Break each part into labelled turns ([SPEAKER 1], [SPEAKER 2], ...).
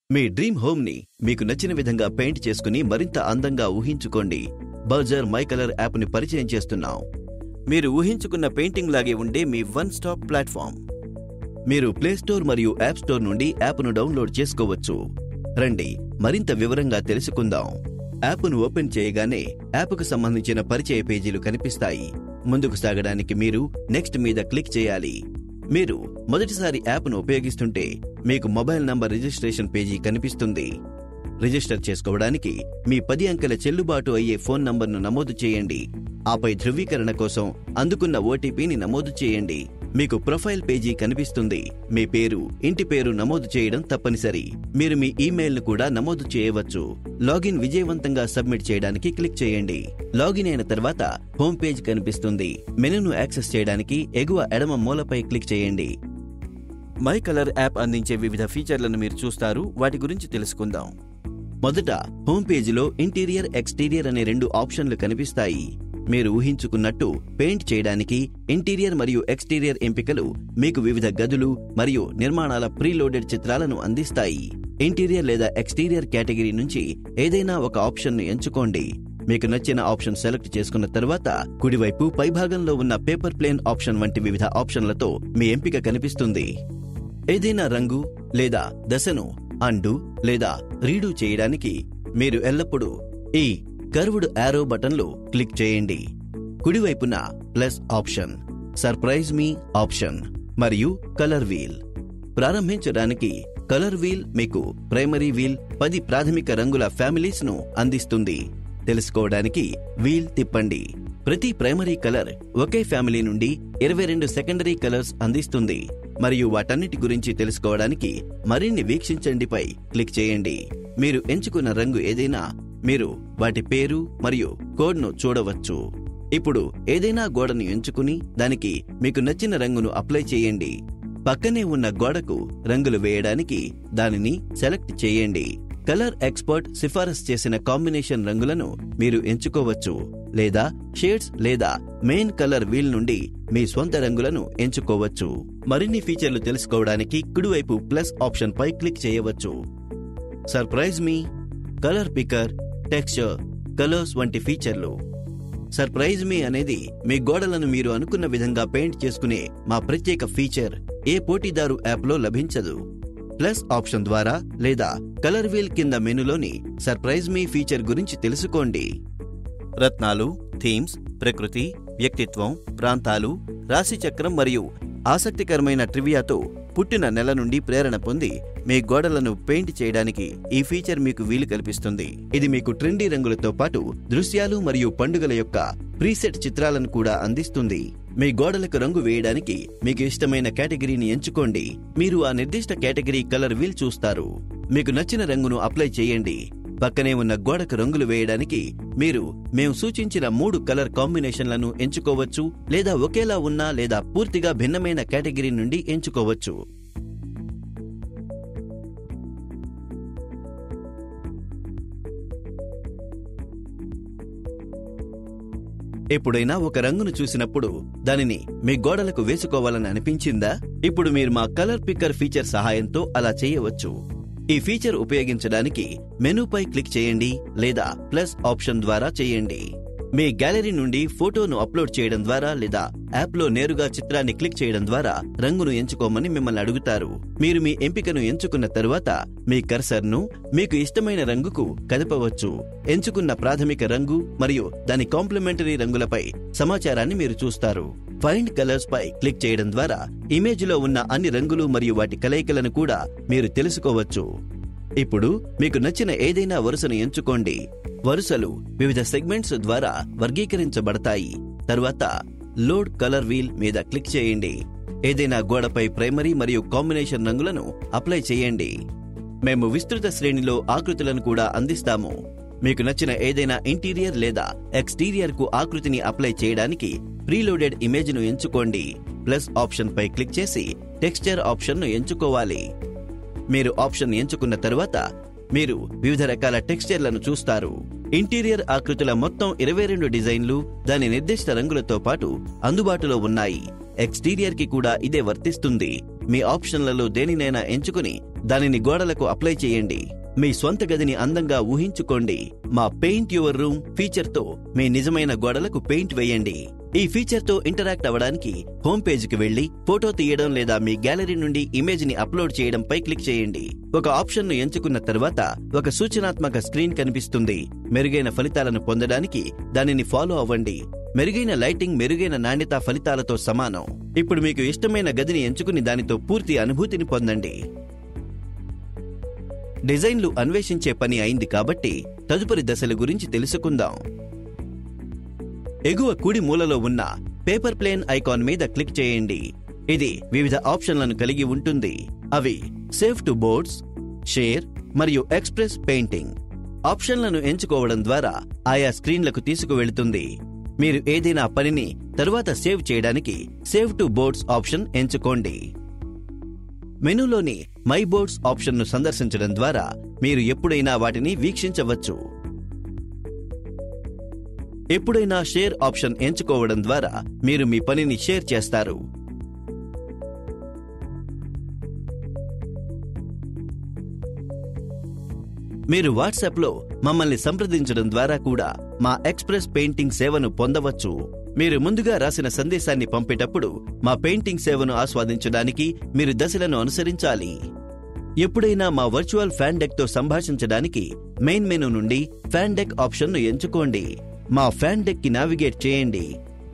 [SPEAKER 1] మీ dream home ని మీకు నచ్చిన విధంగా పెయింట్ చేసుకుని మరింత అందంగా ఊహించుకోండి. బర్జర్ మై కలర్ యాప్ ని పరిచయం చేస్తున్నాం. మీరు ఊహించుకున్న పెయింటింగ్ లాగే ఉండే మీ వన్ స్టాప్ ప్లాట్ఫామ్. మీరు ప్లే స్టోర్ మరియు యాప్ స్టోర్ నుండి యాప్ను డౌన్లోడ్ చేసుకోవచ్చు. రండి మరింత వివరంగా తెలుసుకుందాం. యాప్ను ఓపెన్ చేయగానే యాప్కు సంబంధించిన పరిచయ పేజీలు కనిపిస్తాయి. ముందుకు సాగడానికి మీరు నెక్స్ట్ మీద క్లిక్ చేయాలి. మీరు మొదటిసారి యాప్ను ఉపయోగిస్తుంటే మీకు మొబైల్ నంబర్ రిజిస్ట్రేషన్ పేజీ కనిపిస్తుంది. రిజిస్టర్ చేసుకోవడానికి మీ 10 అంకెల చెల్లుబాటు అయ్యే ఫోన్ నంబర్ను నమోదు చేయండి. ఆపై ధృవీకరణ కోసం అందుకున్న ఓటీపీని నమోదు చేయండి. మీకు ప్రొఫైల్ పేజీ కనిపిస్తుంది. మీ పేరు, ఇంటి పేరు నమోదు చేయడం తప్పనిసరి. మీరు మీ ఈమెయిల్ను కూడా నమోదు చేయవచ్చు. లాగిన్ విజయవంతంగా సబ్మిట్ చేయడానికి క్లిక్ చేయండి. లాగిన్ అయిన తర్వాత హోమ్ పేజ్ కనిపిస్తుంది. మెనూను యాక్సెస్ చేయడానికి ఎగువ ఎడమ మూలపై క్లిక్ చేయండి. మై కలర్ యాప్ అందించే వివిధ ఫీచర్లను మీరు చూస్తారు. వాటి గురించి తెలుసుకుందాం. మొదట హోమ్ పేజీలో ఇంటీరియర్, ఎక్స్టీరియర్ అనే 2 ఆప్షన్లు కనిపిస్తాయి. మీరు ఊహించుకున్నట్టు పెయింట్ చేయడానికి ఇంటీరియర్ మరియు ఎక్స్టీరియర్ ఎంపికలు మీకు వివిధ గదులు మరియు నిర్మాణాల ప్రీలోడెడ్ చిత్రాలను అందిస్తాయి. ఇంటీరియర్ లేదా ఎక్స్టీరియర్ కేటగిరీ నుంచి ఏదైనా ఒక ఆప్షన్ను ఎంచుకోండి. మీకు నచ్చిన ఆప్షన్ సెలెక్ట్ చేసుకున్న తర్వాత కుడివైపు పైభాగంలో ఉన్న పేపర్ ప్లేన్ ఆప్షన్ వంటి వివిధ ఆప్షన్లతో మీ ఎంపిక కనిపిస్తుంది. ఏదైనా రంగు లేదా దశను అండు లేదా రీడూ చేయడానికి మీరు ఎల్లప్పుడూ ఈ కర్వ్డ్ యారో బటన్లు క్లిక్ చేయండి. కుడివైపున ప్లస్ ఆప్షన్, సర్ప్రైజ్ మీ ఆప్షన్ మరియు కలర్ వీల్. ప్రారంభించడానికి కలర్ వీల్ మీకు ప్రైమరీ వీల్ 10 ప్రాథమిక రంగుల ఫ్యామిలీస్ ను అందిస్తుంది. తెలుసుకోవడానికి వీల్ తిప్పండి. ప్రతి ప్రైమరీ కలర్ ఒకే ఫ్యామిలీ నుండి 22 సెకండరీ కలర్స్ అందిస్తుంది. మరియు వాటన్నిటి గురించి తెలుసుకోవడానికి మరిన్ని వీక్షించండిపై క్లిక్ చేయండి. మీరు ఎంచుకున్న రంగు ఏదైనా మీరు వాటి పేరు మరియు కోడ్ను చూడవచ్చు. ఇప్పుడు ఏదైనా గోడను ఎంచుకుని దానికి మీకు నచ్చిన రంగును అప్లై చేయండి. పక్కనే ఉన్న గోడకు రంగులు వేయడానికి దానిని సెలెక్ట్ చేయండి. కలర్ ఎక్స్పర్ట్ సిఫారసు చేసిన కాంబినేషన్ రంగులను మీరు ఎంచుకోవచ్చు లేదా షేడ్స్ లేదా మెయిన్ కలర్ వీల్ నుండి మీ స్వంత రంగులను ఎంచుకోవచ్చు. మరిన్ని ఫీచర్లు తెలుసుకోవడానికి కుడివైపు ప్లస్ ఆప్షన్ పై క్లిక్ చేయవచ్చు. సర్ప్రైజ్ మీ, కలర్ పికర్, టెక్స్చర్, కలర్స్ వంటి ఫీచర్లు. సర్ప్రైజ్ మీ అనేది మీ గోడలను మీరు అనుకున్న విధంగా పెయింట్ చేసుకునే మా ప్రత్యేక ఫీచర్. ఏ పోటీదారు యాప్లో లభించదు. ప్లస్ ఆప్షన్ ద్వారా లేదా కలర్ వీల్ కింద మెనూలోని సర్ప్రైజ్ మీ ఫీచర్ గురించి తెలుసుకోండి. రత్నాలు, థీమ్స్, ప్రకృతి, వ్యక్తిత్వం, ప్రాంతాలు, రాశిచక్రం మరియు ఆసక్తికరమైన ట్రివియాతో పుట్టిన నెల నుండి ప్రేరణ పొంది మీ గోడలను పెయింట్ చేయడానికి ఈ ఫీచర్ మీకు వీలు కల్పిస్తుంది. ఇది మీకు ట్రెండీ రంగులతో పాటు దృశ్యాలు మరియు పండుగల యొక్క ప్రీసెట్ చిత్రాలను కూడా అందిస్తుంది. మీ గోడలకు రంగు వేయడానికి మీకు ఇష్టమైన కేటగిరీని ఎంచుకోండి. మీరు ఆ నిర్దిష్ట కేటగిరీ కలర్ వీల్ చూస్తారు. మీకు నచ్చిన రంగును అప్లై చేయండి. పక్కనే ఉన్న గోడకు రంగులు వేయడానికి మీరు మేము సూచించిన 3 కలర్ కాంబినేషన్లను ఎంచుకోవచ్చు లేదా ఒకేలా ఉన్న లేదా పూర్తిగా భిన్నమైన కేటగిరీ నుండి ఎంచుకోవచ్చు. ఎప్పుడైనా ఒక రంగును చూసినప్పుడు దానిని మీ గోడలకు వేసుకోవాలని అనిపించిందా? ఇప్పుడు మీరు మా కలర్ పిక్కర్ ఫీచర్ సహాయంతో అలా చేయవచ్చు. ఈ ఫీచర్ ఉపయోగించడానికి మెనూపై క్లిక్ చేయండి లేదా ప్లస్ ఆప్షన్ ద్వారా చేయండి. మీ గ్యాలరీ నుండి ఫోటోను అప్లోడ్ చేయడం ద్వారా లేదా యాప్లో నేరుగా చిత్రాన్ని క్లిక్ చేయడం ద్వారా రంగును ఎంచుకోమని మిమ్మల్ని అడుగుతారు. మీరు మీ ఎంపికను ఎంచుకున్న తరువాత మీ కర్సర్ను మీకు ఇష్టమైన రంగుకు కదపవచ్చు. ఎంచుకున్న ప్రాథమిక రంగు మరియు దాని కాంప్లిమెంటరీ రంగులపై సమాచారాన్ని మీరు చూస్తారు. ఫైండ్ కలర్స్ పై క్లిక్ చేయడం ద్వారా ఇమేజ్లో ఉన్న అన్ని రంగులు మరియు వాటి కలయికలను కూడా మీరు తెలుసుకోవచ్చు. ఇప్పుడు మీకు నచ్చిన ఏదైనా వరుసను ఎంచుకోండి. వరుసలు వివిధ సెగ్మెంట్స్ ద్వారా వర్గీకరించబడతాయి. తరువాత లోడ్ కలర్ వీల్ మీద క్లిక్ చేయండి. ఏదైనా గోడపై ప్రైమరీ మరియు కాంబినేషన్ రంగులను అప్లై చేయండి. మేము విస్తృత శ్రేణిలో ఆకృతులను కూడా అందిస్తాము. మీకు నచ్చిన ఏదైనా ఇంటీరియర్ లేదా ఎక్స్టీరియర్ కు ఆకృతిని అప్లై చేయడానికి ప్రీలోడెడ్ ఇమేజ్ ను ఎంచుకోండి. ప్లస్ ఆప్షన్ పై క్లిక్ చేసి టెక్స్చర్ ఆప్షన్ ను ఎంచుకోవాలి. మీరు ఆప్షన్ ఎంచుకున్న తరువాత మీరు వివిధ రకాల టెక్స్చర్లను చూస్తారు. ఇంటీరియర్ ఆకృతుల మొత్తం 22 డిజైన్లు దాని నిర్దిష్ట రంగులతో పాటు అందుబాటులో ఉన్నాయి. ఎక్స్టీరియర్ కి కూడా ఇదే వర్తిస్తుంది. మీ ఆప్షన్లలో దేనినైనా ఎంచుకుని దానిని గోడలకు అప్లై చేయండి. మీ స్వంత గదిని అందంగా ఊహించుకోండి. మా పెయింట్ యువర్ రూమ్ ఫీచర్తో మీ నిజమైన గోడలకు పెయింట్ వేయండి. ఈ ఫీచర్తో ఇంటరాక్ట్ అవ్వడానికి హోమ్ పేజ్కి వెళ్లి ఫోటో తీయడం లేదా మీ గ్యాలరీ నుండి ఇమేజ్ ని అప్లోడ్ చేయడంపై క్లిక్ చేయండి. ఒక ఆప్షన్ ను ఎంచుకున్న తర్వాత ఒక సూచనాత్మక స్క్రీన్ కనిపిస్తుంది. మెరుగైన ఫలితాలను పొందడానికి దానిని ఫాలో అవ్వండి. మెరుగైన లైటింగ్, మెరుగైన నాణ్యత ఫలితాలతో సమానం. ఇప్పుడు మీకు ఇష్టమైన గదిని ఎంచుకుని దానితో పూర్తి అనుభూతిని పొందండి. డిజైన్లు అన్వేషించే పని అయింది కాబట్టి తదుపరి దశల గురించి తెలుసుకుందాం. ఎగువ కుడి మూలలో ఉన్న పేపర్ ప్లేన్ ఐకాన్ మీద క్లిక్ చేయండి. ఇది వివిధ ఆప్షన్లను కలిగి ఉంటుంది. అవి సేవ్ టు బోర్డ్స్, షేర్ మరియు ఎక్స్ప్రెస్ పెయింటింగ్. ఆప్షన్లను ఎంచుకోవడం ద్వారా ఆయా స్క్రీన్లకు తీసుకువెళుతుంది. మీరు ఏదైనా పనిని తరువాత సేవ్ చేయడానికి సేవ్ టు బోర్డ్స్ ఆప్షన్ ఎంచుకోండి. మెనూలోని మై బోర్డ్స్ ఆప్షన్ను సందర్శించడం ద్వారా మీరు ఎప్పుడైనా వాటిని వీక్షించవచ్చు. ఎప్పుడైనా షేర్ ఆప్షన్ ఎంచుకోవడం ద్వారా మీరు మీ పనిని షేర్ చేస్తారు. మీరు వాట్సాప్లో మమ్మల్ని సంప్రదించడం ద్వారా కూడా మా ఎక్స్ప్రెస్ పెయింటింగ్ సేవను పొందవచ్చు. మీరు ముందుగా రాసిన సందేశాన్ని పంపేటప్పుడు మా పెయింటింగ్ సేవను ఆస్వాదించడానికి మీరు దశలను అనుసరించాలి. ఎప్పుడైనా మా వర్చువల్ ఫ్యాన్ డెక్ తో సంభాషించడానికి మెయిన్ మెనూ నుండి ఫ్యాన్ డెక్ ఆప్షన్ను ఎంచుకోండి. మా ఫ్యాన్ డెక్ కి నావిగేట్ చేయండి.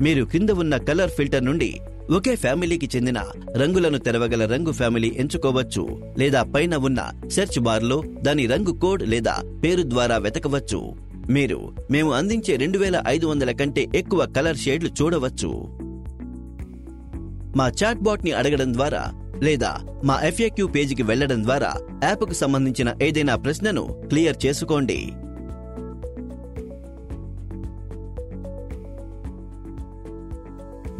[SPEAKER 1] మీరు కింద ఉన్న కలర్ ఫిల్టర్ నుండి ఒకే ఫ్యామిలీకి చెందిన రంగులను తెరవగల రంగు ఫ్యామిలీ ఎంచుకోవచ్చు, లేదా పైన ఉన్న సెర్చ్ బార్లో దాని రంగు కోడ్ లేదా పేరు ద్వారా వెతకవచ్చు. మీరు మేము అందించే 2500 కంటే ఎక్కువ కలర్ షేడ్లు చూడవచ్చు. మా చాట్ బాట్ ని అడగడం ద్వారా లేదా మా FAQ పేజీకి వెళ్లడం ద్వారా యాప్కు సంబంధించిన ఏదైనా ప్రశ్నను క్లియర్ చేసుకోండి.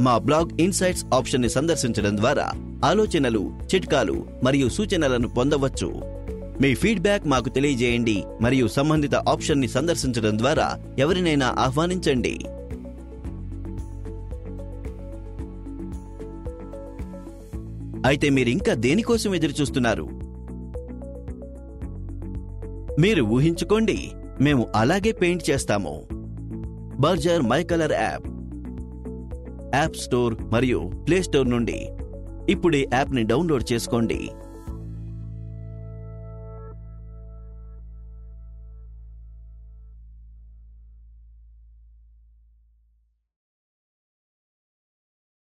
[SPEAKER 1] మా బ్లాగ్ ఇన్సైట్స్ ఆప్షన్ ని సందర్శించడం ద్వారా ఆలోచనలు, చిట్కాలు మరియు సూచనలను పొందవచ్చు. మీ ఫీడ్బ్యాక్ మాకు తెలియజేయండి మరియు సంబంధిత ఆప్షన్ ని సందర్శించడం ద్వారా ఎవరినైనా ఆహ్వానించండి. అయితే మీరింకా దేనికోసం ఎదురుచూస్తున్నారు? మీరు ఊహించుకోండి, మేము అలాగే పెయింట్ చేస్తాము. Berger my colour app store మరియు ప్లే స్టోర్ నుండి ఇప్పుడే యాప్ ని డౌన్లోడ్ చేసుకోండి.